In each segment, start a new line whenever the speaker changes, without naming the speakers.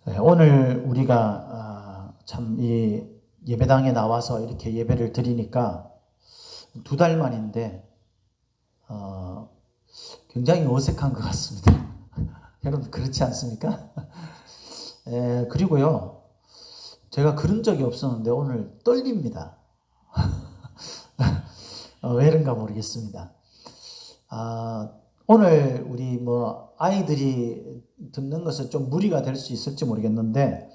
오늘 우리가 참 이 예배당에 나와서 이렇게 예배를 드리니까 2달 만인데 굉장히 어색한 것 같습니다. 여러분 그렇지 않습니까? 그리고요, 제가 그런 적이 없었는데 오늘 떨립니다. 왜 이런가 모르겠습니다. 오늘 우리 아이들이 듣는 것은 좀 무리가 될 수 있을지 모르겠는데,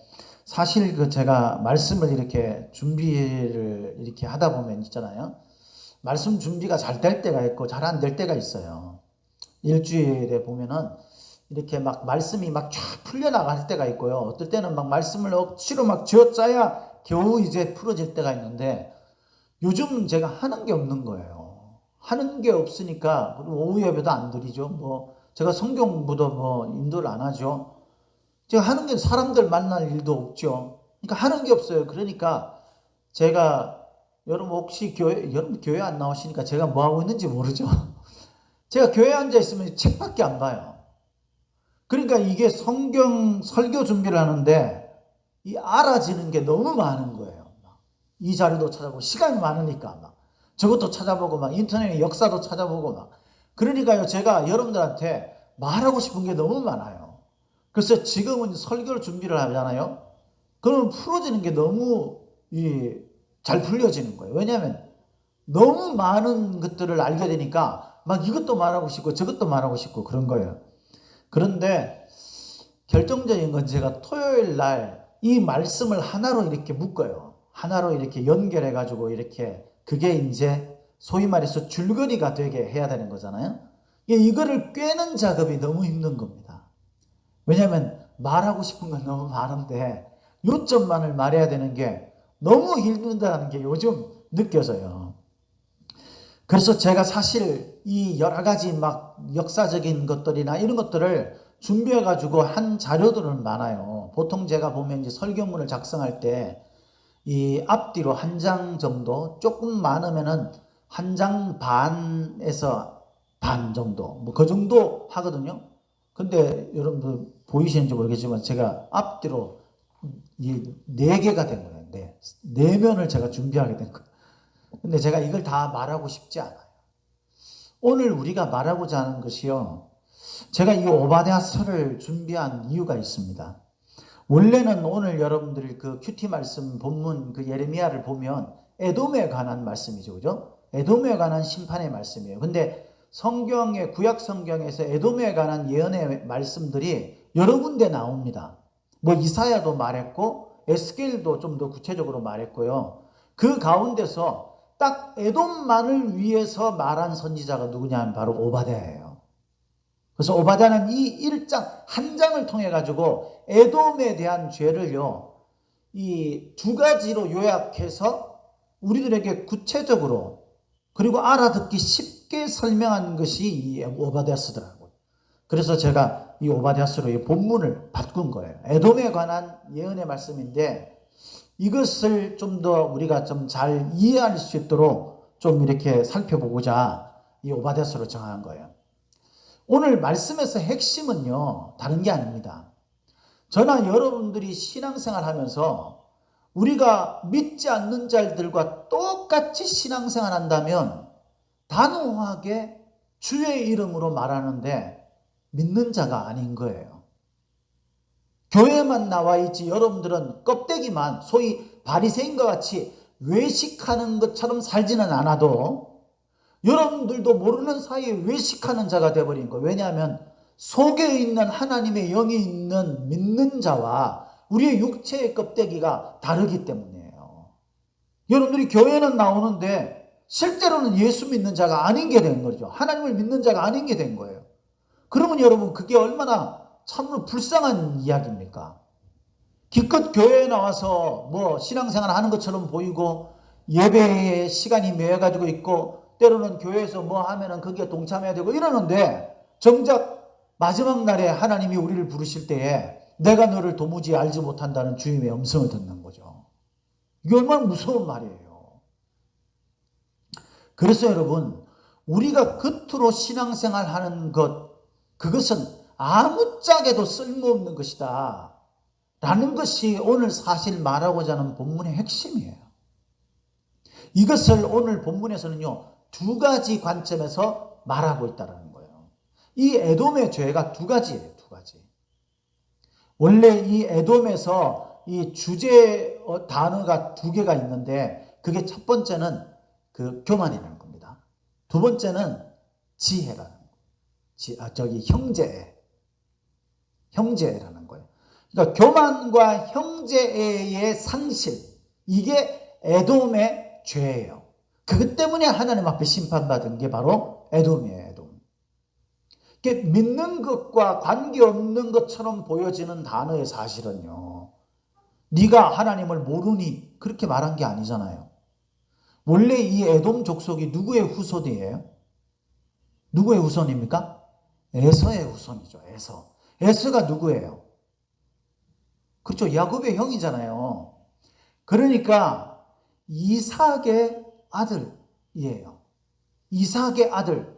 사실 제가 말씀을 이렇게 준비를 이렇게 하다 보면 있잖아요. 말씀 준비가 잘 될 때가 있고 잘 안 될 때가 있어요. 일주일에 보면은 이렇게 막 말씀이 막 쫙 풀려나갈 때가 있고요. 어떨 때는 막 말씀을 억지로 막 쥐어짜야 겨우 이제 풀어질 때가 있는데, 요즘 제가 하는 게 없는 거예요. 하는 게 없으니까 오후 예배도 안 드리죠. 제가 성경 공부도 인도를 안 하죠. 제가 하는 게 사람들 만날 일도 없죠. 그러니까 하는 게 없어요. 그러니까 제가, 여러분 혹시 여러분 교회 안 나오시니까 제가 뭐 하고 있는지 모르죠. 제가 교회에 앉아 있으면 책밖에 안 봐요. 그러니까 이게 성경 설교 준비를 하는데 이 알아지는 게 너무 많은 거예요. 이 자료도 찾아보고 시간이 많으니까 막 저것도 찾아보고 막 인터넷에 역사도 찾아보고 막. 그러니까요, 제가 여러분들한테 말하고 싶은 게 너무 많아요. 그래서 지금은 설교를 준비를 하잖아요. 그러면 풀어지는 게 너무 잘 풀려지는 거예요. 왜냐하면 너무 많은 것들을 알게 되니까 막 이것도 말하고 싶고 저것도 말하고 싶고 그런 거예요. 그런데 결정적인 건 제가 토요일 날 이 말씀을 하나로 이렇게 묶어요. 하나로 이렇게 연결해 가지고 이렇게, 그게 이제 소위 말해서 줄거리가 되게 해야 되는 거잖아요. 이거를 꿰는 작업이 너무 힘든 겁니다. 왜냐하면 말하고 싶은 건 너무 많은데 요점만을 말해야 되는 게 너무 힘들다는 게 요즘 느껴져요. 그래서 제가 사실 이 여러 가지 막 역사적인 것들이나 이런 것들을 준비해 가지고 한 자료들은 많아요. 보통 제가 보면 이제 설교문을 작성할 때 이 앞뒤로 한 장 정도, 조금 많으면은 한 장 반에서 반 정도, 그 정도 하거든요. 근데 여러분들 보이시는지 모르겠지만 제가 앞뒤로 이 4개가 된 거예요. 네 면을 제가 준비하게 된 거예요. 근데 제가 이걸 다 말하고 싶지 않아요. 오늘 우리가 말하고자 하는 것이요, 제가 이 오바댜서를 준비한 이유가 있습니다. 원래는 오늘 여러분들이 그 큐티 말씀 본문 그 예레미야를 보면 에돔에 관한 말씀이죠. 그죠? 에돔에 관한 심판의 말씀이에요. 근데 성경의, 구약 성경에서 에돔에 관한 예언의 말씀들이 여러 군데 나옵니다. 이사야도 말했고 에스겔도 좀 더 구체적으로 말했고요. 그 가운데서 딱 에돔만을 위해서 말한 선지자가 누구냐 하면 바로 오바댜예요. 그래서 오바댜는 이 1장, 한 장을 통해 가지고 에돔에 대한 죄를요, 이 2가지로 요약해서 우리들에게 구체적으로 그리고 알아듣기 쉽게 설명한 것이 이 오바댜서더라고요. 그래서 제가 이 오바댜서로 이 본문을 바꾼 거예요. 에돔에 관한 예언의 말씀인데 이것을 좀 더 우리가 좀 잘 이해할 수 있도록 좀 이렇게 살펴보고자 이 오바댜서로 정한 거예요. 오늘 말씀에서 핵심은요, 다른 게 아닙니다. 저나 여러분들이 신앙생활 하면서 우리가 믿지 않는 자들과 똑같이 신앙생활 한다면 단호하게 주의 이름으로 말하는데 믿는 자가 아닌 거예요. 교회만 나와 있지 여러분들은 껍데기만, 소위 바리새인과 같이 외식하는 것처럼 살지는 않아도 여러분들도 모르는 사이에 외식하는 자가 되어버린 거예요. 왜냐하면 속에 있는 하나님의 영이 있는 믿는 자와 우리의 육체의 껍데기가 다르기 때문이에요. 여러분들이 교회는 나오는데 실제로는 예수 믿는 자가 아닌 게 된 거죠. 하나님을 믿는 자가 아닌 게 된 거예요. 그러면 여러분 그게 얼마나 참으로 불쌍한 이야기입니까? 기껏 교회에 나와서 신앙생활 하는 것처럼 보이고 예배에 시간이 매여가지고 있고 때로는 교회에서 하면은 거기에 동참해야 되고 이러는데, 정작 마지막 날에 하나님이 우리를 부르실 때에 내가 너를 도무지 알지 못한다는 주님의 음성을 듣는 거죠. 이게 얼마나 무서운 말이에요. 그래서 여러분, 우리가 겉으로 신앙생활 하는 것, 그것은 아무짝에도 쓸모없는 것이다 라는 것이 오늘 사실 말하고자 하는 본문의 핵심이에요. 이것을 오늘 본문에서는요, 두 가지 관점에서 말하고 있다는 거예요. 이 에돔의 죄가 두 가지예요, 두 가지. 원래 이 에돔에서 이 주제 단어가 두 개가 있는데, 그게 첫 번째는 그 교만이라는 겁니다. 두 번째는 지혜라는 거예요. 형제라는 거예요. 그러니까 교만과 형제의 상실, 이게 에돔의 죄예요. 그것 때문에 하나님 앞에 심판받은 게 바로 에돔이에요. 에돔. 믿는 것과 관계없는 것처럼 보여지는 단어의 사실은요, 네가 하나님을 모르니 그렇게 말한 게 아니잖아요. 원래 이 에돔 족속이 누구의 후손이에요? 누구의 후손입니까? 에서의 후손이죠. 에서가 누구예요? 그렇죠. 야곱의 형이잖아요. 그러니까 이삭의 아들이에요. 이삭의 아들.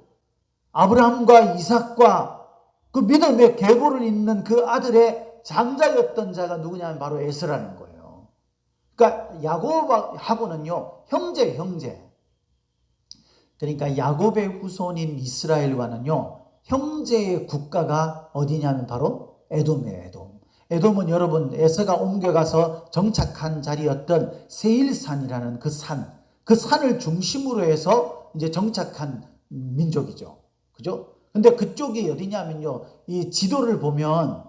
아브라함과 이삭과 그 믿음의 계보를 잇는 그 아들의 장자였던 자가 누구냐면 바로 에서라는 거예요. 그러니까 야곱하고는요, 형제. 그러니까 야곱의 후손인 이스라엘과는요, 형제의 국가가 어디냐면 바로 에돔이에요. 에돔. 에돔은 여러분, 에서가 옮겨가서 정착한 자리였던 세일산이라는 그 산을 중심으로 해서 이제 정착한 민족이죠. 그죠? 근데 그쪽이 어디냐면요, 이 지도를 보면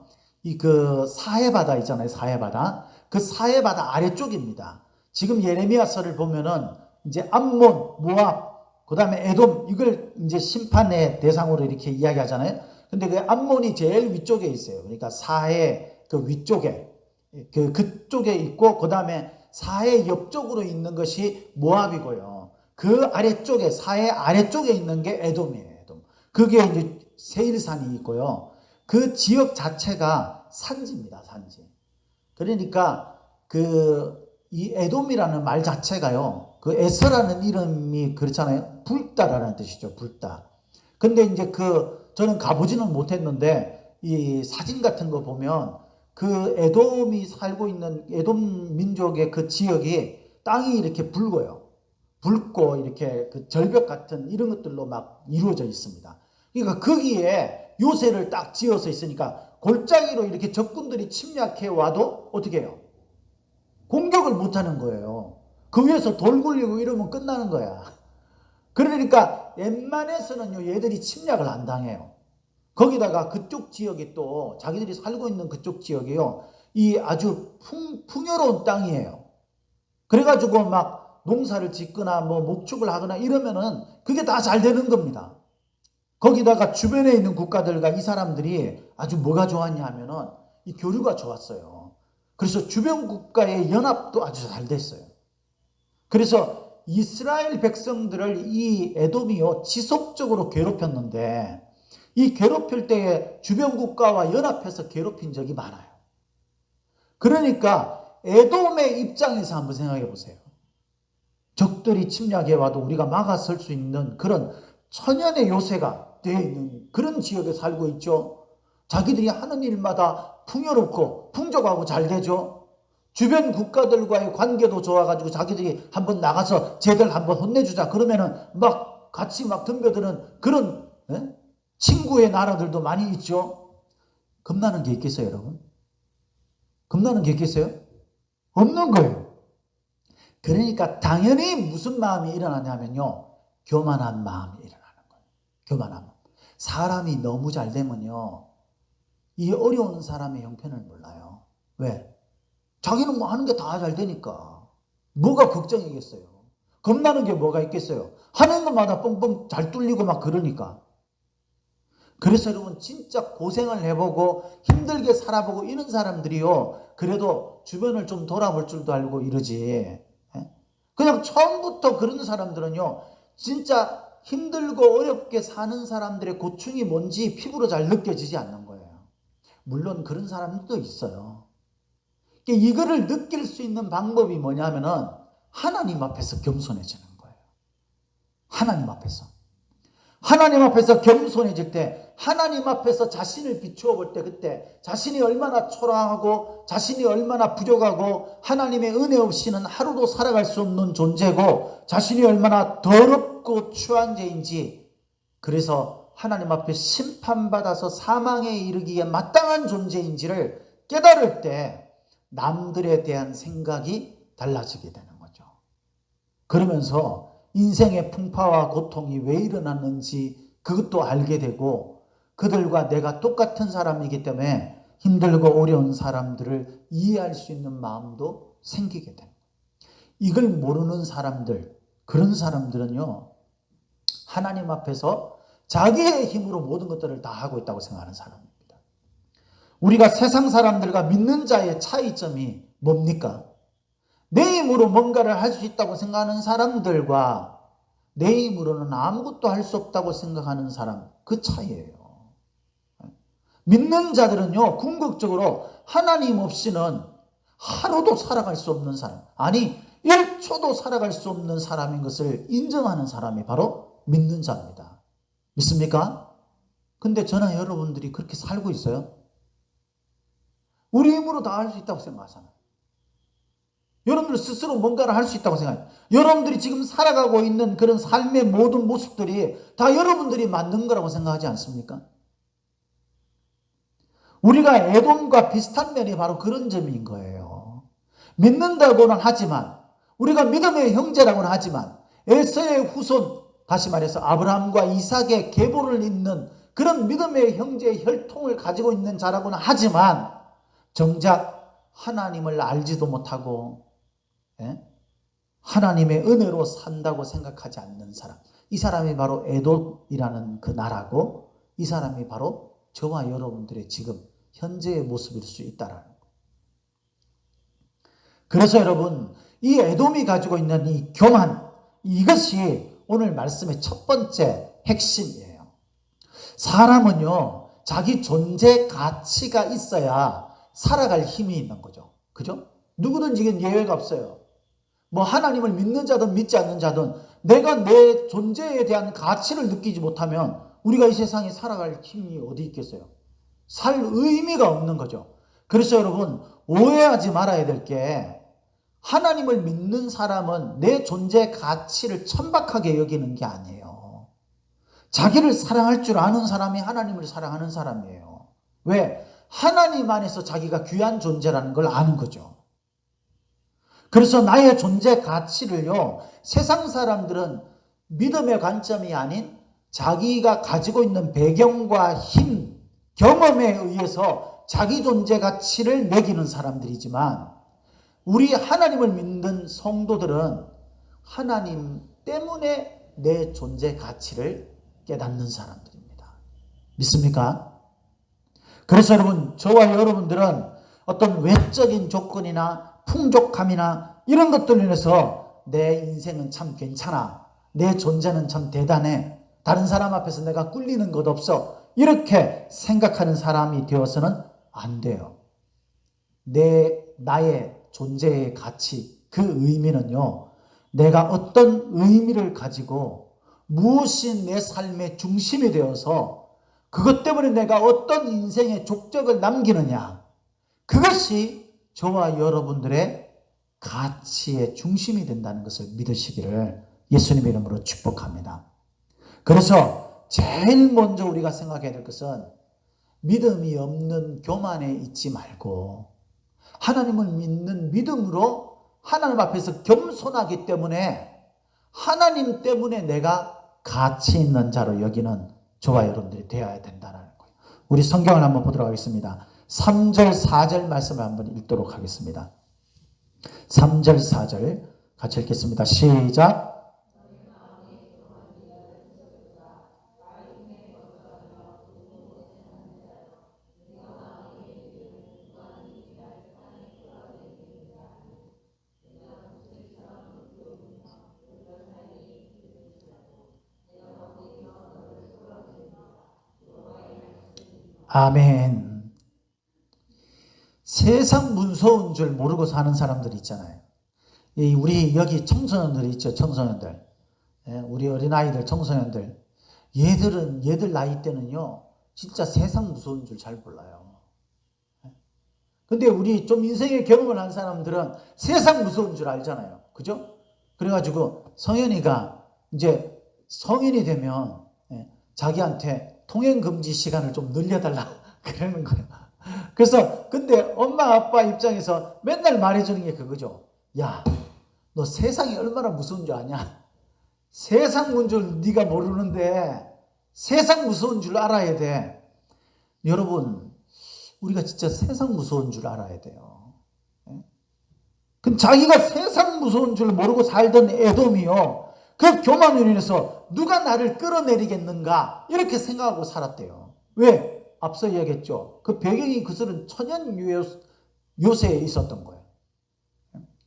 그 사해바다 있잖아요. 사해바다. 그 사해바다 아래쪽입니다. 지금 예레미야서를 보면은 이제 암몬, 모압, 그 다음에 에돔, 이걸 이제 심판의 대상으로 이렇게 이야기하잖아요. 근데 그 암몬이 제일 위쪽에 있어요. 그러니까 사해 그 위쪽에, 그쪽에 있고, 그 다음에 사해 옆쪽으로 있는 것이 모압이고요. 그 아래쪽에, 사해 아래쪽에 있는 게 에돔이에요. 에돔. 그게 이제 세일산이 있고요. 그 지역 자체가 산지입니다. 산지. 그러니까 이 에돔이라는 말 자체가요, 그 에서라는 이름이 그렇잖아요. 불다라는 뜻이죠. 불다. 근데 이제 저는 가보지는 못했는데, 이 사진 같은 거 보면 그 에돔이 살고 있는 에돔 민족의 그 지역이 땅이 이렇게 붉고 이렇게 그 절벽 같은 이런 것들로 막 이루어져 있습니다. 그러니까 거기에 요새를 딱 지어서 있으니까 골짜기로 이렇게 적군들이 침략해 와도 어떻게 해요? 공격을 못하는 거예요. 그 위에서 돌 굴리고 이러면 끝나는 거야. 그러니까 웬만해서는요, 얘들이 침략을 안 당해요. 거기다가 그쪽 지역이 또 자기들이 살고 있는 그쪽 지역이요, 이 아주 풍요로운 땅이에요. 그래가지고 막 농사를 짓거나 뭐 목축을 하거나 이러면은 그게 다 잘 되는 겁니다. 거기다가 주변에 있는 국가들과 이 사람들이 아주 뭐가 좋았냐 하면은 이 교류가 좋았어요. 그래서 주변 국가의 연합도 아주 잘 됐어요. 그래서 이스라엘 백성들을 이 에돔이요, 지속적으로 괴롭혔는데, 이 괴롭힐 때에 주변 국가와 연합해서 괴롭힌 적이 많아요. 그러니까 에돔의 입장에서 한번 생각해 보세요. 적들이 침략해 와도 우리가 막아설 수 있는 그런 천연의 요새가 되어 있는 그런 지역에 살고 있죠. 자기들이 하는 일마다 풍요롭고 풍족하고 잘 되죠. 주변 국가들과의 관계도 좋아가지고 자기들이 한번 나가서 쟤들 한번 혼내주자 그러면은 막 같이 막 덤벼드는 그런 친구의 나라들도 많이 있죠. 겁나는 게 있겠어요, 여러분? 겁나는 게 있겠어요? 없는 거예요. 그러니까 당연히 무슨 마음이 일어나냐면요, 교만한 마음이 일어나는 거예요. 교만한 마음. 사람이 너무 잘 되면요, 이 어려운 사람의 형편을 몰라요. 왜? 자기는 뭐 하는 게 다 잘 되니까 뭐가 걱정이겠어요. 겁나는 게 뭐가 있겠어요. 하는 것마다 뻥뻥 잘 뚫리고 막 그러니까. 그래서 여러분, 진짜 고생을 해보고 힘들게 살아보고 이런 사람들이요, 그래도 주변을 좀 돌아볼 줄도 알고 이러지. 그냥 처음부터 그런 사람들은요, 진짜 힘들고 어렵게 사는 사람들의 고충이 뭔지 피부로 잘 느껴지지 않는 거예요. 물론 그런 사람들도 있어요. 이거를 느낄 수 있는 방법이 뭐냐면은 하나님 앞에서 겸손해지는 거예요. 하나님 앞에서. 하나님 앞에서 겸손해질 때, 하나님 앞에서 자신을 비추어 볼 때, 그때 자신이 얼마나 초라하고 자신이 얼마나 부족하고 하나님의 은혜 없이는 하루도 살아갈 수 없는 존재고 자신이 얼마나 더럽고 추한 죄인지, 그래서 하나님 앞에 심판받아서 사망에 이르기에 마땅한 존재인지를 깨달을 때 남들에 대한 생각이 달라지게 되는 거죠. 그러면서 인생의 풍파와 고통이 왜 일어났는지 그것도 알게 되고, 그들과 내가 똑같은 사람이기 때문에 힘들고 어려운 사람들을 이해할 수 있는 마음도 생기게 됩니다. 이걸 모르는 사람들, 그런 사람들은요, 하나님 앞에서 자기의 힘으로 모든 것들을 다 하고 있다고 생각하는 사람입니다. 우리가 세상 사람들과 믿는 자의 차이점이 뭡니까? 내 힘으로 뭔가를 할 수 있다고 생각하는 사람들과 내 힘으로는 아무것도 할 수 없다고 생각하는 사람, 그 차이예요. 믿는 자들은요, 궁극적으로 하나님 없이는 하루도 살아갈 수 없는 사람, 아니 1초도 살아갈 수 없는 사람인 것을 인정하는 사람이 바로 믿는 자입니다. 믿습니까? 근데 저나 여러분들이 그렇게 살고 있어요? 우리 힘으로 다 할 수 있다고 생각하잖아요. 여러분들 스스로 뭔가를 할 수 있다고 생각해요. 여러분들이 지금 살아가고 있는 그런 삶의 모든 모습들이 다 여러분들이 만든 거라고 생각하지 않습니까? 우리가 에돔과 비슷한 면이 바로 그런 점인 거예요. 믿는다고는 하지만, 우리가 믿음의 형제라고는 하지만, 에서의 후손, 다시 말해서 아브라함과 이삭의 계보를 잇는 그런 믿음의 형제의 혈통을 가지고 있는 자라고는 하지만, 정작 하나님을 알지도 못하고 하나님의 은혜로 산다고 생각하지 않는 사람, 이 사람이 바로 에돔이라는 그 나라고, 이 사람이 바로 저와 여러분들의 지금 현재의 모습일 수 있다라는 거. 그래서 여러분, 이 에돔이 가지고 있는 이 교만, 이것이 오늘 말씀의 첫 번째 핵심이에요. 사람은요, 자기 존재 가치가 있어야 살아갈 힘이 있는 거죠. 그죠? 누구든지 이건 예외가 없어요. 뭐 하나님을 믿는 자든 믿지 않는 자든 내가 내 존재에 대한 가치를 느끼지 못하면 우리가 이 세상에 살아갈 힘이 어디 있겠어요? 살 의미가 없는 거죠. 그래서 여러분, 오해하지 말아야 될 게, 하나님을 믿는 사람은 내 존재 가치를 천박하게 여기는 게 아니에요. 자기를 사랑할 줄 아는 사람이 하나님을 사랑하는 사람이에요. 왜? 하나님 안에서 자기가 귀한 존재라는 걸 아는 거죠. 그래서 나의 존재 가치를요, 세상 사람들은 믿음의 관점이 아닌 자기가 가지고 있는 배경과 힘, 경험에 의해서 자기 존재 가치를 매기는 사람들이지만, 우리 하나님을 믿는 성도들은 하나님 때문에 내 존재 가치를 깨닫는 사람들입니다. 믿습니까? 그래서 여러분, 저와 여러분들은 어떤 외적인 조건이나 풍족함이나 이런 것들로 인해서 내 인생은 참 괜찮아, 내 존재는 참 대단해, 다른 사람 앞에서 내가 꿀리는 것 없어, 이렇게 생각하는 사람이 되어서는 안 돼요. 나의 존재의 가치, 그 의미는요, 내가 어떤 의미를 가지고 무엇이 내 삶의 중심이 되어서 그것 때문에 내가 어떤 인생의 족적을 남기느냐, 그것이 저와 여러분들의 가치의 중심이 된다는 것을 믿으시기를 예수님의 이름으로 축복합니다. 그래서 제일 먼저 우리가 생각해야 될 것은 믿음이 없는 교만에 있지 말고 하나님을 믿는 믿음으로 하나님 앞에서 겸손하기 때문에 하나님 때문에 내가 가치 있는 자로 여기는 저와 여러분들이 되어야 된다는 거예요. 우리 성경을 한번 보도록 하겠습니다. 3절 4절 말씀을 한번 읽도록 하겠습니다. 3절 4절 같이 읽겠습니다. 시작. 아멘. 세상 무서운 줄 모르고 사는 사람들 있잖아요. 우리 여기 청소년들 있죠. 청소년들. 우리 어린아이들, 청소년들. 얘들 나이 때는요, 진짜 세상 무서운 줄 잘 몰라요. 근데 우리 좀 인생의 경험을 한 사람들은 세상 무서운 줄 알잖아요. 그죠? 그래가지고 성현이가 이제 성인이 되면 자기한테 통행금지 시간을 좀 늘려달라 그러는 거예요. 그래서 근데 엄마 아빠 입장에서 맨날 말해주는 게 그거죠. 야, 너 세상이 얼마나 무서운 줄 아냐? 세상 문 줄 네가 모르는데 세상 무서운 줄 알아야 돼. 여러분, 우리가 진짜 세상 무서운 줄 알아야 돼요. 그럼 자기가 세상 무서운 줄 모르고 살던 에돔이요, 그 교만으로 인해서 누가 나를 끌어내리겠는가 이렇게 생각하고 살았대요. 왜? 앞서 이야기했죠. 그 배경이 그들은 천연 요새에 있었던 거예요.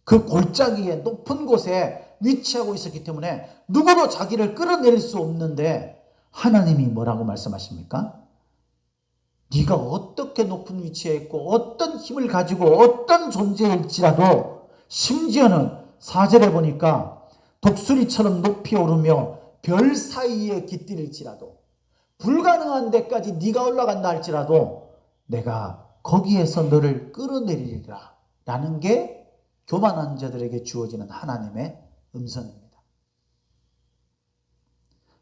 그 골짜기에 높은 곳에 위치하고 있었기 때문에 누구도 자기를 끌어내릴 수 없는데 하나님이 뭐라고 말씀하십니까? 네가 어떻게 높은 위치에 있고 어떤 힘을 가지고 어떤 존재일지라도, 심지어는 4절에 보니까 독수리처럼 높이 오르며 별 사이에 깃들일지라도, 불가능한 데까지 네가 올라간다 할지라도 내가 거기에서 너를 끌어내리리라 라는 게 교만한 자들에게 주어지는 하나님의 음성입니다.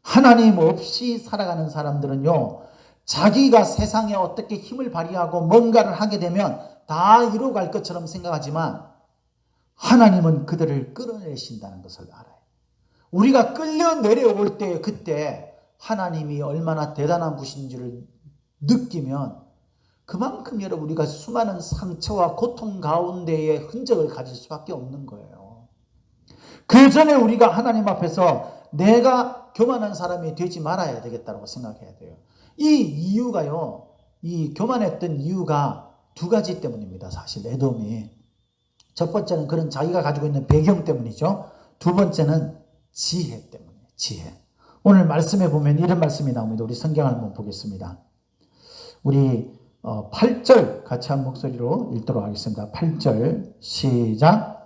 하나님 없이 살아가는 사람들은요, 자기가 세상에 어떻게 힘을 발휘하고 뭔가를 하게 되면 다 이루어갈 것처럼 생각하지만 하나님은 그들을 끌어내신다는 것을 알아요. 우리가 끌려 내려올 때 그때 하나님이 얼마나 대단한 분인지를 느끼면 그만큼 여러분 우리가 수많은 상처와 고통 가운데의 흔적을 가질 수밖에 없는 거예요. 그 전에 우리가 하나님 앞에서 내가 교만한 사람이 되지 말아야 되겠다고 생각해야 돼요. 이 이유가요, 이 교만했던 이유가 두 가지 때문입니다. 사실 에돔이. 첫 번째는 그런 자기가 가지고 있는 배경 때문이죠. 두 번째는 지혜 때문이에요. 지혜. 오늘 말씀에 보면 이런 말씀이 나옵니다. 우리 성경을 한번 보겠습니다. 우리 8절 같이 한 목소리로 읽도록 하겠습니다. 8절 시작.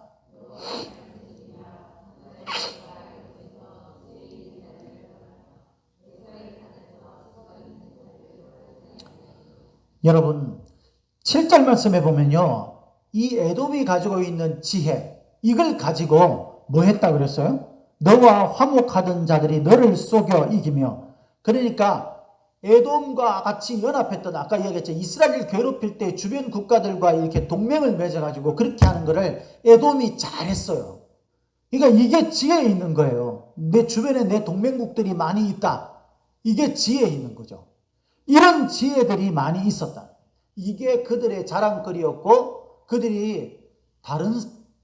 여러분 7절 말씀에 보면요, 이 에돔이 가지고 있는 지혜, 이걸 가지고 뭐 했다 그랬어요? 너와 화목하던 자들이 너를 속여 이기며. 그러니까 에돔과 같이 연합했던, 아까 이야기했죠, 이스라엘 괴롭힐 때 주변 국가들과 이렇게 동맹을 맺어가지고 그렇게 하는 거를 에돔이 잘했어요. 그러니까 이게 지혜에 있는 거예요. 내 주변에 내 동맹국들이 많이 있다, 이게 지혜에 있는 거죠. 이런 지혜들이 많이 있었다. 이게 그들의 자랑거리였고 그들이 다른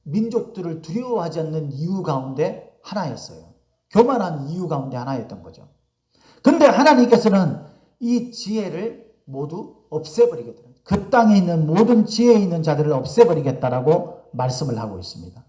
민족들을 두려워하지 않는 이유 가운데 하나였어요. 교만한 이유 가운데 하나였던 거죠. 근데 하나님께서는 이 지혜를 모두 없애버리겠다. 그 땅에 있는 모든 지혜에 있는 자들을 없애버리겠다라고 말씀을 하고 있습니다.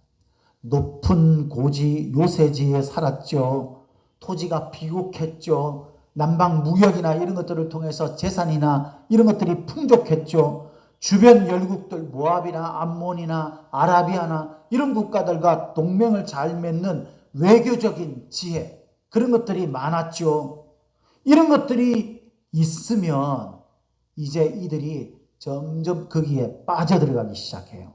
높은 고지 요새지에 살았죠. 토지가 비옥했죠. 남방 무역이나 이런 것들을 통해서 재산이나 이런 것들이 풍족했죠. 주변 열국들 모압이나 암몬이나 아라비아나 이런 국가들과 동맹을 잘 맺는 외교적인 지혜, 그런 것들이 많았죠. 이런 것들이 있으면 이제 이들이 점점 거기에 빠져들어가기 시작해요.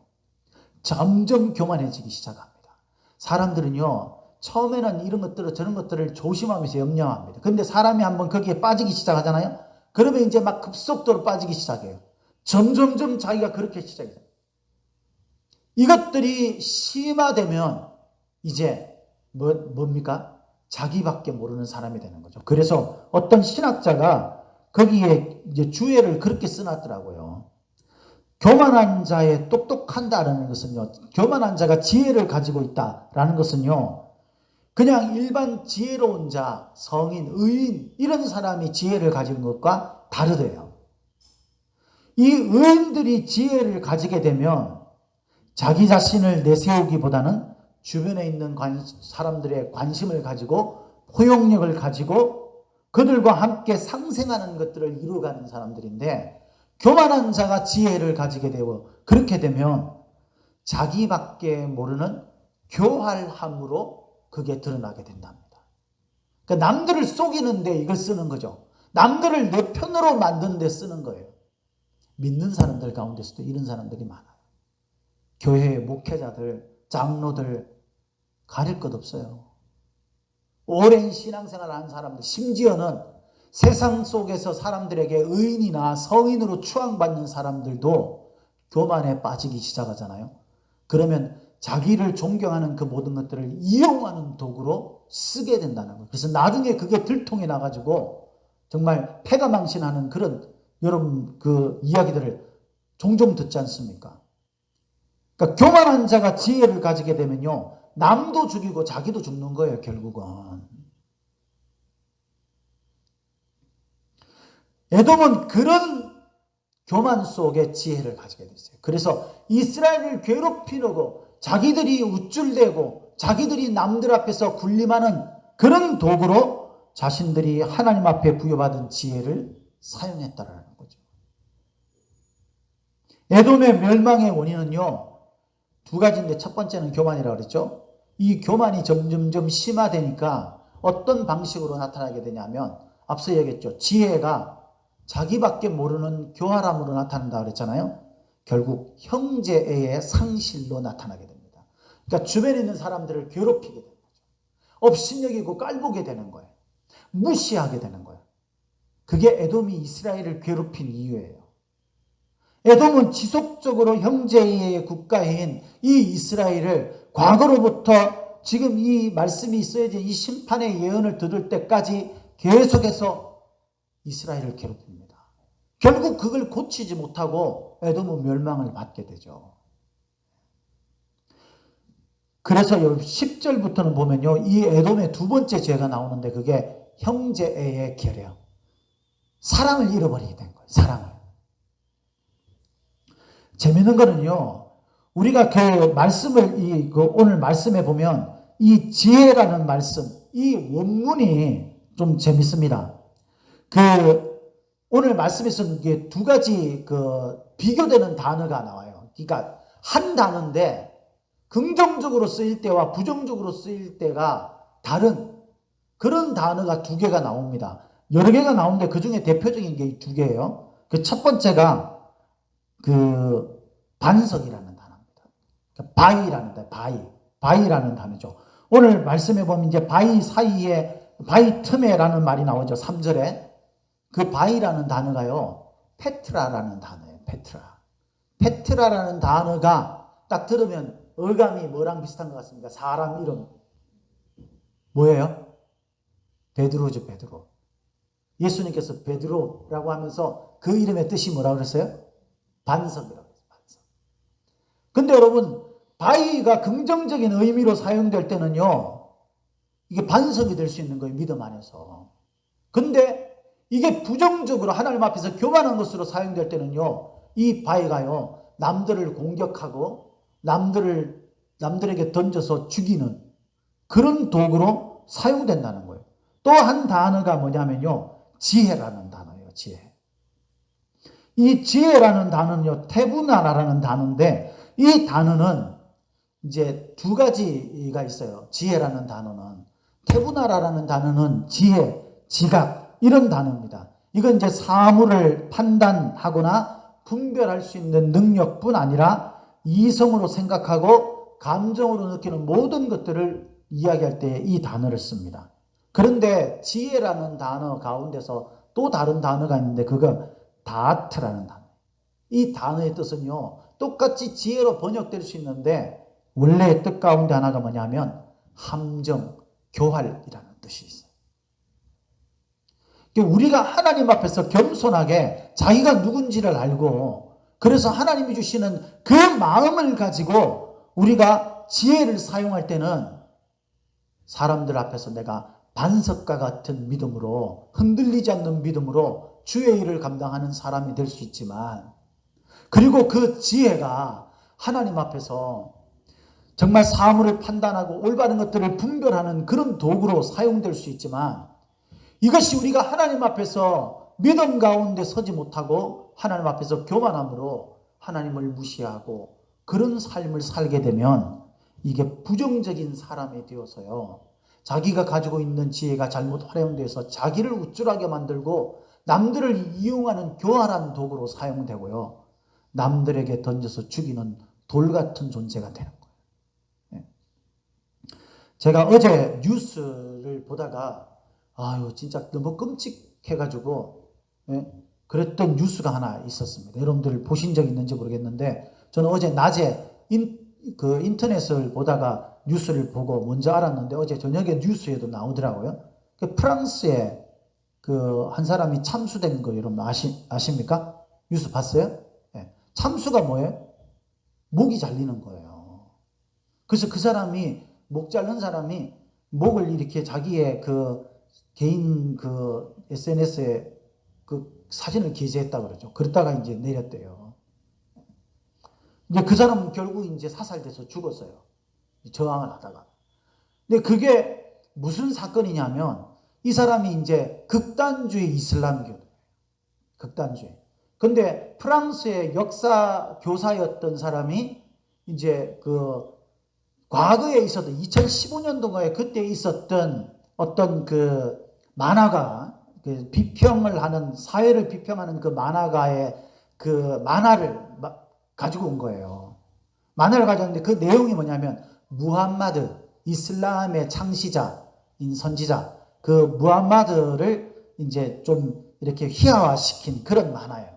점점 교만해지기 시작합니다. 사람들은요, 처음에는 이런 것들을 저런 것들을 조심하면서 염려합니다. 그런데 사람이 한번 거기에 빠지기 시작하잖아요. 그러면 이제 막 급속도로 빠지기 시작해요. 점점점 자기가 그렇게 시작해요. 이것들이 심화되면 이제 뭡니까? 자기밖에 모르는 사람이 되는 거죠. 그래서 어떤 신학자가 거기에 이제 주예를 그렇게 써놨더라고요. 교만한 자의 똑똑한다라는 것은요, 교만한 자가 지혜를 가지고 있다라는 것은요, 그냥 일반 지혜로운 자, 성인, 의인 이런 사람이 지혜를 가지는 것과 다르대요. 이 의인들이 지혜를 가지게 되면 자기 자신을 내세우기보다는 주변에 있는 사람들의 관심을 가지고 포용력을 가지고 그들과 함께 상생하는 것들을 이루어가는 사람들인데, 교만한 자가 지혜를 가지게 되고 그렇게 되면 자기밖에 모르는 교활함으로 그게 드러나게 된답니다. 그러니까 남들을 속이는데 이걸 쓰는 거죠. 남들을 내 편으로 만드는 데 쓰는 거예요. 믿는 사람들 가운데서도 이런 사람들이 많아요. 교회의 목회자들, 장로들 가릴 것 없어요. 오랜 신앙생활을 한 사람들, 심지어는 세상 속에서 사람들에게 의인이나 성인으로 추앙받는 사람들도 교만에 빠지기 시작하잖아요. 그러면 자기를 존경하는 그 모든 것들을 이용하는 도구로 쓰게 된다는 거예요. 그래서 나중에 그게 들통이 나가지고 정말 패가망신하는 그런 여러분 그 이야기들을 종종 듣지 않습니까? 그러니까 교만한 자가 지혜를 가지게 되면요, 남도 죽이고 자기도 죽는 거예요, 결국은. 에돔은 그런 교만 속에 지혜를 가지게 됐어요. 그래서 이스라엘을 괴롭히려고 자기들이 우쭐대고 자기들이 남들 앞에서 군림하는 그런 도구로 자신들이 하나님 앞에 부여받은 지혜를 사용했다라는 거죠. 에돔의 멸망의 원인은요, 두 가지인데 첫 번째는 교만이라고 그랬죠. 이 교만이 점점점 심화되니까 어떤 방식으로 나타나게 되냐면 앞서 얘기했죠. 지혜가 자기밖에 모르는 교활함으로 나타난다 그랬잖아요. 결국 형제애의 상실로 나타나게 됩니다. 그러니까 주변에 있는 사람들을 괴롭히게 되는 거죠. 업신여기고 깔보게 되는 거예요. 무시하게 되는 거예요. 그게 에돔이 이스라엘을 괴롭힌 이유예요. 에돔은 지속적으로 형제의 국가인 이 이스라엘을 과거로부터 지금 이 말씀이 있어야지 이 심판의 예언을 들을 때까지 계속해서 이스라엘을 괴롭힙니다. 결국 그걸 고치지 못하고 에돔은 멸망을 받게 되죠. 그래서 10절부터는 보면요, 이 에돔의 두 번째 죄가 나오는데 그게 형제애의 결여. 사랑을 잃어버리게 된 거예요. 사랑을. 재밌는 거는요, 우리가 그 말씀을, 오늘 말씀에 보면 이 지혜라는 말씀, 이 원문이 좀 재밌습니다. 오늘 말씀에서는 이게 두 가지 비교되는 단어가 나와요. 그러니까 한 단어인데 긍정적으로 쓰일 때와 부정적으로 쓰일 때가 다른 그런 단어가 두 개가 나옵니다. 여러 개가 나오는데 그 중에 대표적인 게 두 개예요. 그 첫 번째가 반석이라는 단어입니다. 바위라는 단어, 바위라는 단어죠. 오늘 말씀해 보면 이제 바위 사이에, 바위 틈에라는 말이 나오죠. 3절에. 그 바위라는 단어가요, 페트라라는 단어예요. 페트라라는 단어가 딱 들으면 어감이 뭐랑 비슷한 것 같습니까? 사람 이름. 뭐예요? 베드로죠, 베드로. 예수님께서 베드로라고 하면서 그 이름의 뜻이 뭐라고 그랬어요? 반석이라고 했어요. 반석. 근데 여러분, 바위가 긍정적인 의미로 사용될 때는요, 이게 반석이 될 수 있는 거예요. 믿음 안에서. 근데 이게 부정적으로 하나님 앞에서 교만한 것으로 사용될 때는요, 이 바위가요, 남들을 공격하고 남들에게 던져서 죽이는 그런 도구로 사용된다는 거예요. 또 한 단어가 뭐냐면요, 지혜라는 단어예요. 지혜. 이 지혜라는 단어는요, 테부나라는 단어인데 이 단어는 이제 두 가지가 있어요. 지혜라는 단어는. 테부나라라는 단어는 지혜, 지각 이런 단어입니다. 이건 이제 사물을 판단하거나 분별할 수 있는 능력뿐 아니라 이성으로 생각하고 감정으로 느끼는 모든 것들을 이야기할 때 이 단어를 씁니다. 그런데 지혜라는 단어 가운데서 또 다른 단어가 있는데 그거 다트라는 단어. 이 단어의 뜻은요, 똑같이 지혜로 번역될 수 있는데 원래의 뜻 가운데 하나가 뭐냐면 함정, 교활이라는 뜻이 있어요. 우리가 하나님 앞에서 겸손하게 자기가 누군지를 알고 그래서 하나님이 주시는 그 마음을 가지고 우리가 지혜를 사용할 때는 사람들 앞에서 내가 반석과 같은 믿음으로 흔들리지 않는 믿음으로 주의 일을 감당하는 사람이 될 수 있지만 그리고 그 지혜가 하나님 앞에서 정말 사물을 판단하고 올바른 것들을 분별하는 그런 도구로 사용될 수 있지만 이것이 우리가 하나님 앞에서 믿음 가운데 서지 못하고 하나님 앞에서 교만함으로 하나님을 무시하고 그런 삶을 살게 되면 이게 부정적인 사람이 되어서요, 자기가 가지고 있는 지혜가 잘못 활용돼서 자기를 우쭐하게 만들고 남들을 이용하는 교활한 도구로 사용되고요. 남들에게 던져서 죽이는 돌 같은 존재가 되는 거예요. 제가 어제 뉴스를 보다가 아유 진짜 너무 끔찍해가지고 그랬던 뉴스가 하나 있었습니다. 여러분들 보신 적 있는지 모르겠는데 저는 어제 낮에 인터넷을 보다가 뉴스를 보고 먼저 알았는데 어제 저녁에 뉴스에도 나오더라고요. 프랑스에 한 사람이 참수된 거 여러분 아십니까? 뉴스 봤어요? 네. 참수가 뭐예요? 목이 잘리는 거예요. 그래서 그 사람이 목 자른 사람이 목을 이렇게 자기의 개인 SNS에 사진을 게재했다 그러죠. 그러다가 이제 내렸대요. 이제 그 사람은 결국 이제 사살돼서 죽었어요. 저항을 하다가. 근데 그게 무슨 사건이냐면 이 사람이 이제 극단주의 이슬람교. 극단주의. 근데 프랑스의 역사 교사였던 사람이 이제 과거에 있었던 2015년도에 그때 있었던 어떤 만화가 비평을 하는 사회를 비평하는 만화가의 만화를 가지고 온 거예요. 만화를 가져왔는데 그 내용이 뭐냐면 무함마드 이슬람의 창시자인 선지자 무함마드를 이제 좀 이렇게 희화화시킨 그런 만화예요.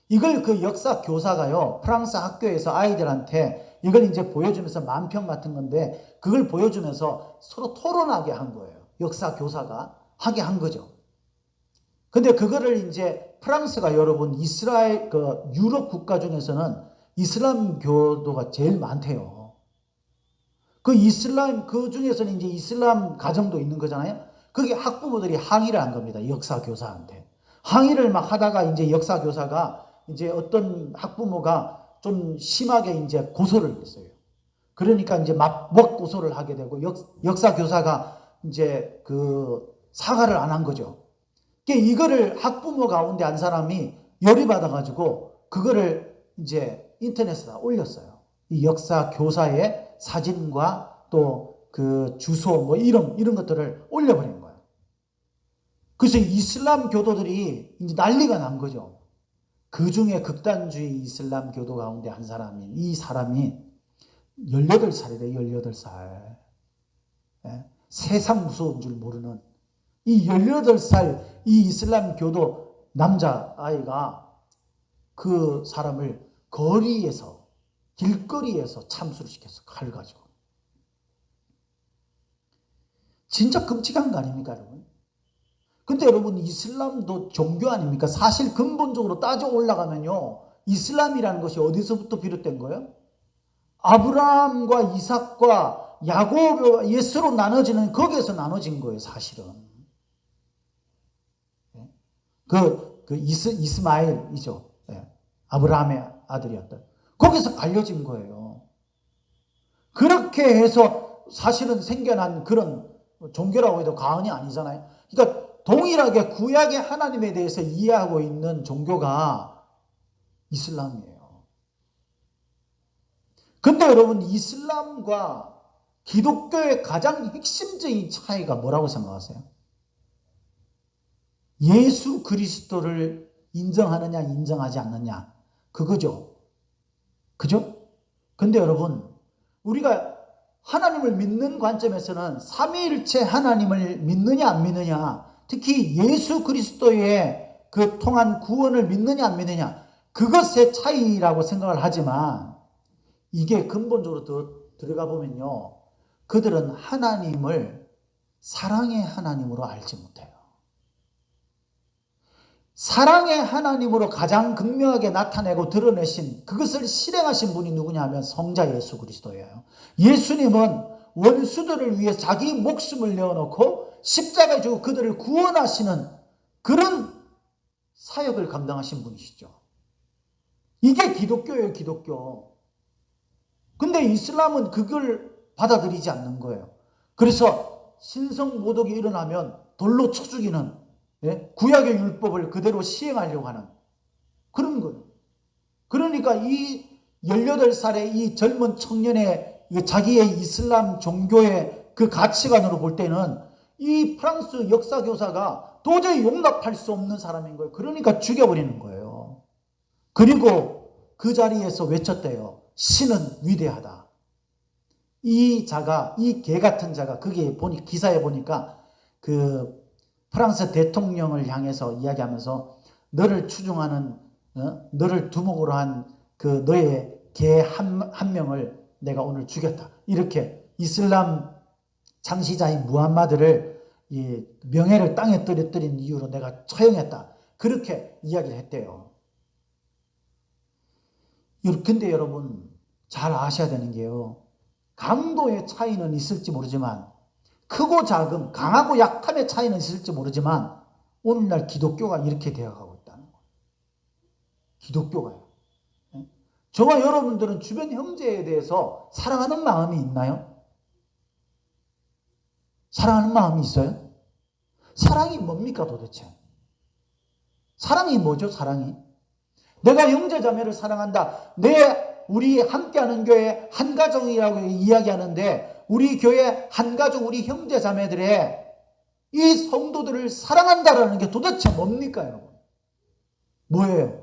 이걸 역사 교사가요 프랑스 학교에서 아이들한테 이걸 이제 보여주면서 만평 같은 건데 그걸 보여주면서 서로 토론하게 한 거예요. 역사 교사가 하게 한 거죠. 근데 그거를 이제 프랑스가 여러분 이스라엘 유럽 국가 중에서는 이슬람 교도가 제일 많대요. 이슬람 그 중에서는 이제 이슬람 가정도 있는 거잖아요. 그게 학부모들이 항의를 한 겁니다. 역사 교사한테 항의를 막 하다가 이제 역사 교사가 이제 어떤 학부모가 좀 심하게 이제 고소를 했어요. 그러니까 이제 막 고소를 하게 되고 역사 교사가 이제 사과를 안 한 거죠. 이거를 학부모 가운데 한 사람이 열이 받아가지고 그거를 이제 인터넷에다 올렸어요. 이 역사 교사의 사진과 또 주소 뭐 이런 것들을 올려버린 거예요. 그래서 이슬람 교도들이 이제 난리가 난 거죠. 그 중에 극단주의 이슬람 교도 가운데 한 사람인 이 사람이 18살이래, 18살. 세상 무서운 줄 모르는 이 18살 이 이슬람 교도 남자아이가 그 사람을 길거리에서 참수를 시켰어. 칼 가지고. 진짜 끔찍한 거 아닙니까, 여러분? 근데 여러분, 이슬람도 종교 아닙니까? 사실 근본적으로 따져 올라가면요. 이슬람이라는 것이 어디서부터 비롯된 거예요? 아브라함과 이삭과 야곱, 예수로 나눠지는 거기에서 나눠진 거예요, 사실은. 이스마엘이죠. 아브라함의 아들이었던. 거기서 갈려진 거예요. 그렇게 해서 사실은 생겨난 그런 종교라고 해도 과언이 아니잖아요. 그러니까 동일하게 구약의 하나님에 대해서 이해하고 있는 종교가 이슬람이에요. 근데 여러분, 이슬람과 기독교의 가장 핵심적인 차이가 뭐라고 생각하세요? 예수 그리스도를 인정하느냐 인정하지 않느냐 그거죠. 그죠? 근데 여러분, 우리가 하나님을 믿는 관점에서는 삼위일체 하나님을 믿느냐 안 믿느냐, 특히 예수 그리스도의 통한 구원을 믿느냐 안 믿느냐, 그것의 차이라고 생각을 하지만 이게 근본적으로 더 들어가 보면요, 그들은 하나님을 사랑의 하나님으로 알지 못해요. 사랑의 하나님으로 가장 극명하게 나타내고 드러내신, 그것을 실행하신 분이 누구냐 하면 성자 예수 그리스도예요. 예수님은 원수들을 위해 자기 목숨을 내어놓고 십자가에 죽어 그들을 구원하시는 그런 사역을 감당하신 분이시죠. 이게 기독교예요, 기독교. 근데 이슬람은 그걸 받아들이지 않는 거예요. 그래서 신성모독이 일어나면 돌로 쳐 죽이는, 구약의 율법을 그대로 시행하려고 하는 그런 거예요. 그러니까 이 18살의 이 젊은 청년의 자기의 이슬람 종교의 그 가치관으로 볼 때는 이 프랑스 역사교사가 도저히 용납할 수 없는 사람인 거예요. 그러니까 죽여버리는 거예요. 그리고 그 자리에서 외쳤대요. 신은 위대하다. 이 자가, 이 개 같은 자가, 그게 기사에 보니까 그 프랑스 대통령을 향해서 이야기하면서 너를 추종하는, 너를 두목으로 한 그 너의 개 한 명을 내가 오늘 죽였다. 이렇게 이슬람 창시자인 무함마드를 이 명예를 땅에 떨어뜨린 이유로 내가 처형했다. 그렇게 이야기를 했대요. 근데 여러분 잘 아셔야 되는 게요. 강도의 차이는 있을지 모르지만, 크고 작음, 강하고 약함의 차이는 있을지 모르지만 오늘날 기독교가 이렇게 되어가고 있다는 거예요. 기독교가요. 저와 여러분들은 주변 형제에 대해서 사랑하는 마음이 있나요? 사랑하는 마음이 있어요? 사랑이 뭡니까 도대체? 사랑이 뭐죠? 사랑이? 내가 형제자매를 사랑한다. 우리 함께하는 교회 한 가정이라고 이야기하는데 우리 교회 한 가정, 우리 형제자매들의 이 성도들을 사랑한다라는 게 도대체 뭡니까 여러분? 뭐예요?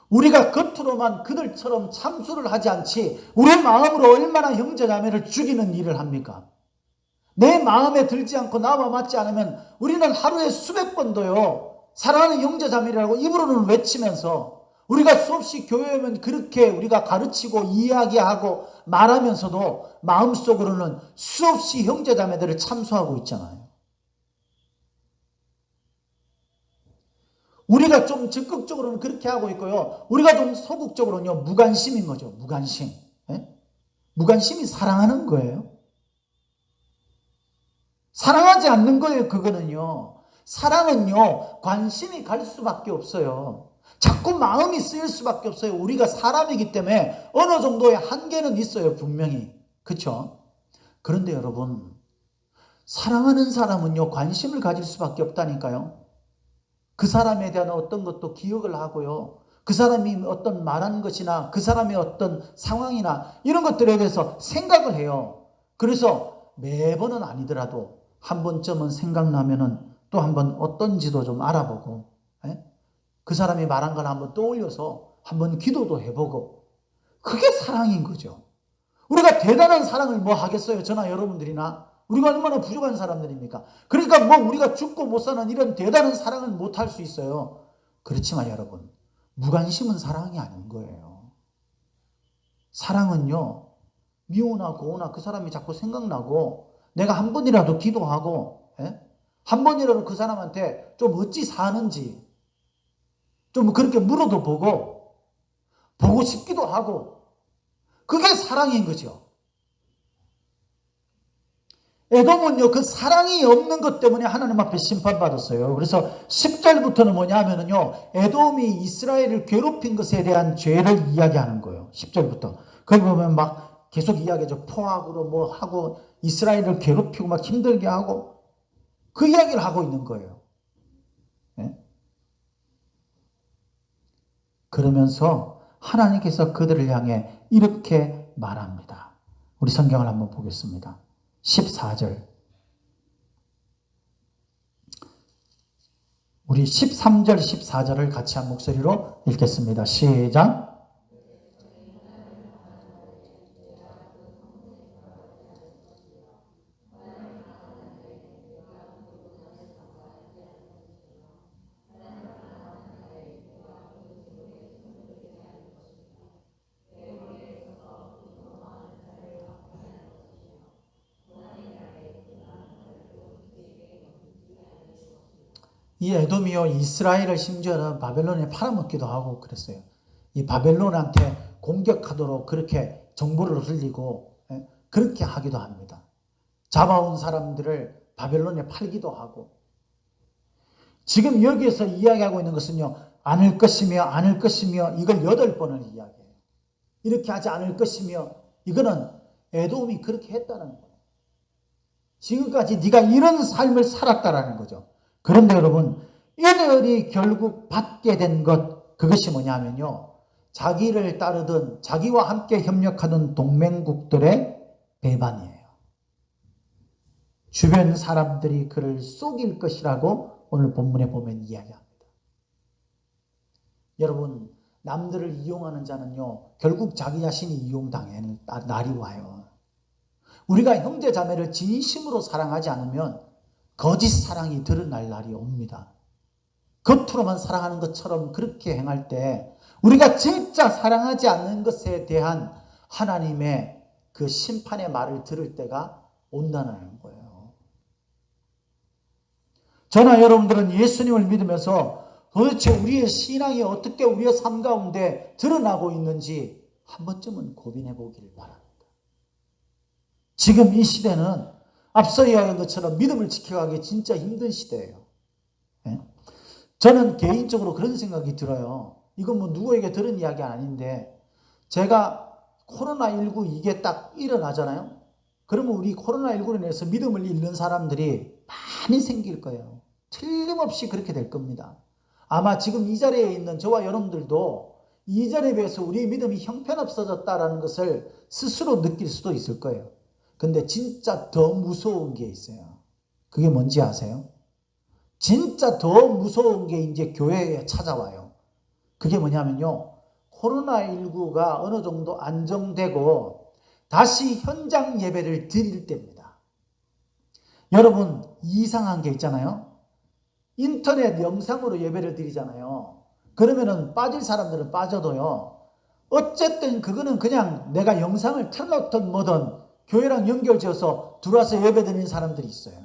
우리가 겉으로만 그들처럼 참수를 하지 않지 우리 마음으로 얼마나 형제자매를 죽이는 일을 합니까? 내 마음에 들지 않고 나와 맞지 않으면 우리는 하루에 수백 번도요 사랑하는 형제자매라고 입으로는 외치면서, 우리가 수없이 교회에 오면 그렇게 우리가 가르치고 이야기하고 말하면서도 마음속으로는 수없이 형제자매들을 참수하고 있잖아요. 우리가 좀 적극적으로는 그렇게 하고 있고요. 우리가 좀 소극적으로는요, 무관심인 거죠. 무관심. 예? 무관심이 사랑하는 거예요. 사랑하지 않는 거예요. 그거는요. 사랑은요, 관심이 갈 수밖에 없어요. 자꾸 마음이 쓰일 수밖에 없어요. 우리가 사람이기 때문에 어느 정도의 한계는 있어요. 분명히. 그렇죠? 그런데 여러분, 사랑하는 사람은요, 관심을 가질 수밖에 없다니까요. 그 사람에 대한 어떤 것도 기억을 하고요. 그 사람이 어떤 말한 것이나 그 사람의 어떤 상황이나 이런 것들에 대해서 생각을 해요. 그래서 매번은 아니더라도 한 번쯤은 생각나면은 또 한번 어떤지도 좀 알아보고, 그 사람이 말한 걸 한번 떠올려서 한번 기도도 해보고, 그게 사랑인 거죠. 우리가 대단한 사랑을 뭐 하겠어요? 저나 여러분들이나. 우리가 얼마나 부족한 사람들입니까? 그러니까 뭐 우리가 죽고 못 사는 이런 대단한 사랑을 못 할 수 있어요. 그렇지만 여러분, 무관심은 사랑이 아닌 거예요. 사랑은요, 미우나 고우나 그 사람이 자꾸 생각나고 내가 한 번이라도 기도하고, 한 번이라도 그 사람한테 좀 어찌 사는지 좀 그렇게 물어도 보고 싶기도 하고, 그게 사랑인 거죠. 에돔은요, 그 사랑이 없는 것 때문에 하나님 앞에 심판받았어요. 그래서 10절부터는 뭐냐 하면은요, 에돔이 이스라엘을 괴롭힌 것에 대한 죄를 이야기하는 거예요. 10절부터. 거기 보면 막 계속 이야기하죠. 포악으로 뭐 하고, 이스라엘을 괴롭히고 막 힘들게 하고, 그 이야기를 하고 있는 거예요. 네? 그러면서 하나님께서 그들을 향해 이렇게 말합니다. 우리 성경을 한번 보겠습니다. 14절. 우리 13절, 14절을 같이 한 목소리로 읽겠습니다. 시작. 이 에돔이요, 이스라엘을 심지어는 바벨론에 팔아먹기도 하고 그랬어요. 이 바벨론한테 공격하도록 그렇게 정보를 흘리고, 그렇게 하기도 합니다. 잡아온 사람들을 바벨론에 팔기도 하고. 지금 여기에서 이야기하고 있는 것은요, 않을 것이며 이걸 8번을 이야기해요. 이렇게 하지 않을 것이며, 이거는 에돔이 그렇게 했다는 거예요. 지금까지 네가 이런 삶을 살았다라는 거죠. 그런데 여러분, 이들이 결국 받게 된 것, 그것이 뭐냐면요, 자기를 따르던, 자기와 함께 협력하던 동맹국들의 배반이에요. 주변 사람들이 그를 속일 것이라고 오늘 본문에 보면 이야기합니다. 여러분, 남들을 이용하는 자는요, 결국 자기 자신이 이용당하는 날이 와요. 우리가 형제 자매를 진심으로 사랑하지 않으면 거짓 사랑이 드러날 날이 옵니다. 겉으로만 사랑하는 것처럼 그렇게 행할 때 우리가 진짜 사랑하지 않는 것에 대한 하나님의 그 심판의 말을 들을 때가 온다는 거예요. 저나 여러분들은 예수님을 믿으면서 도대체 우리의 신앙이 어떻게 우리의 삶 가운데 드러나고 있는지 한 번쯤은 고민해 보기를 바랍니다. 지금 이 시대는 앞서 이야기한 것처럼 믿음을 지켜가기 진짜 힘든 시대예요. 저는 개인적으로 그런 생각이 들어요. 이건 뭐 누구에게 들은 이야기 아닌데, 제가 코로나19 이게 딱 일어나잖아요. 그러면 우리 코로나19로 인해서 믿음을 잃는 사람들이 많이 생길 거예요. 틀림없이 그렇게 될 겁니다. 아마 지금 이 자리에 있는 저와 여러분들도 이전에 비해서 우리의 믿음이 형편없어졌다는 것을 스스로 느낄 수도 있을 거예요. 근데 진짜 더 무서운 게 있어요. 그게 뭔지 아세요? 진짜 더 무서운 게 이제 교회에 찾아와요. 그게 뭐냐면요, 코로나19가 어느 정도 안정되고 다시 현장 예배를 드릴 때입니다. 여러분, 이상한 게 있잖아요. 인터넷 영상으로 예배를 드리잖아요. 그러면은 빠질 사람들은 빠져도요, 어쨌든 그거는 그냥 내가 영상을 틀어놓든 뭐든 교회랑 연결지어서 들어와서 예배 드리는 사람들이 있어요.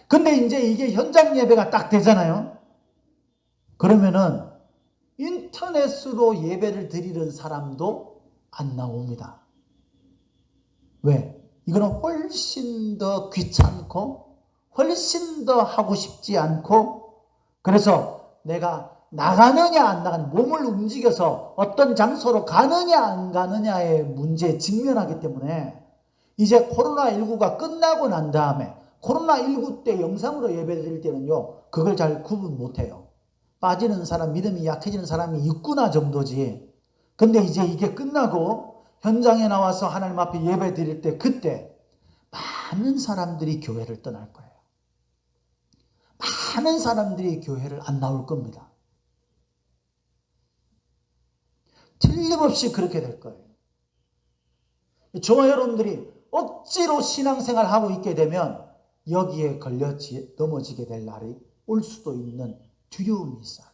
근데 이제 이게 현장 예배가 딱 되잖아요. 그러면은 인터넷으로 예배를 드리는 사람도 안 나옵니다. 왜? 이거는 훨씬 더 귀찮고 훨씬 더 하고 싶지 않고, 그래서 내가 나가느냐 안 나가느냐, 몸을 움직여서 어떤 장소로 가느냐 안 가느냐의 문제에 직면하기 때문에 이제 코로나19가 끝나고 난 다음에 코로나19 때 영상으로 예배 드릴 때는요, 그걸 잘 구분 못해요. 빠지는 사람, 믿음이 약해지는 사람이 있구나 정도지. 근데 이제 이게 끝나고 현장에 나와서 하나님 앞에 예배 드릴 때, 그때 많은 사람들이 교회를 떠날 거예요. 많은 사람들이 교회를 안 나올 겁니다. 틀림없이 그렇게 될 거예요. 저와 여러분들이 억지로 신앙생활 하고 있게 되면 여기에 걸려 넘어지게 될 날이 올 수도 있는 두려움이 있어야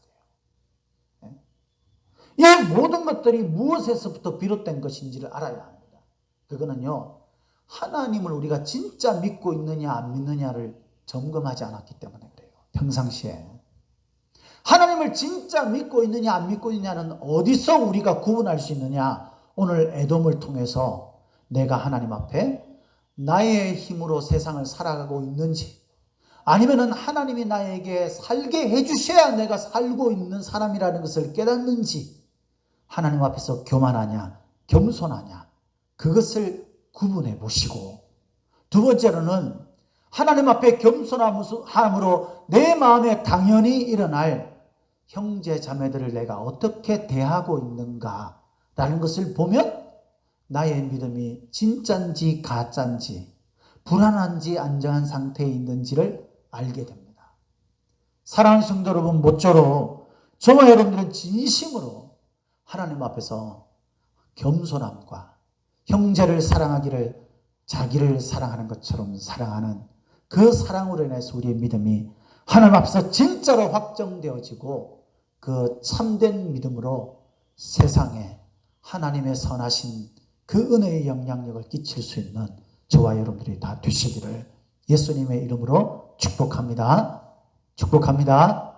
돼요. 이 모든 것들이 무엇에서부터 비롯된 것인지를 알아야 합니다. 그거는요, 하나님을 우리가 진짜 믿고 있느냐 안 믿느냐를 점검하지 않았기 때문에 그래요. 평상시에 하나님을 진짜 믿고 있느냐 안 믿고 있느냐는 어디서 우리가 구분할 수 있느냐? 오늘 에돔을 통해서 내가 하나님 앞에 나의 힘으로 세상을 살아가고 있는지, 아니면은 하나님이 나에게 살게 해주셔야 내가 살고 있는 사람이라는 것을 깨닫는지, 하나님 앞에서 교만하냐 겸손하냐, 그것을 구분해 보시고, 두 번째로는 하나님 앞에 겸손함으로 내 마음에 당연히 일어날 형제 자매들을 내가 어떻게 대하고 있는가라는 것을 보면 나의 믿음이 진짠지 가짠지, 불안한지 안정한 상태에 있는지를 알게 됩니다. 사랑하는 성도 여러분, 모쪼록 저와 여러분들은 진심으로 하나님 앞에서 겸손함과 형제를 사랑하기를 자기를 사랑하는 것처럼 사랑하는 그 사랑으로 인해서 우리의 믿음이 하나님 앞에서 진짜로 확정되어지고, 그 참된 믿음으로 세상에 하나님의 선하신 그 은혜의 영향력을 끼칠 수 있는 저와 여러분들이 다 되시기를 예수님의 이름으로 축복합니다. 축복합니다.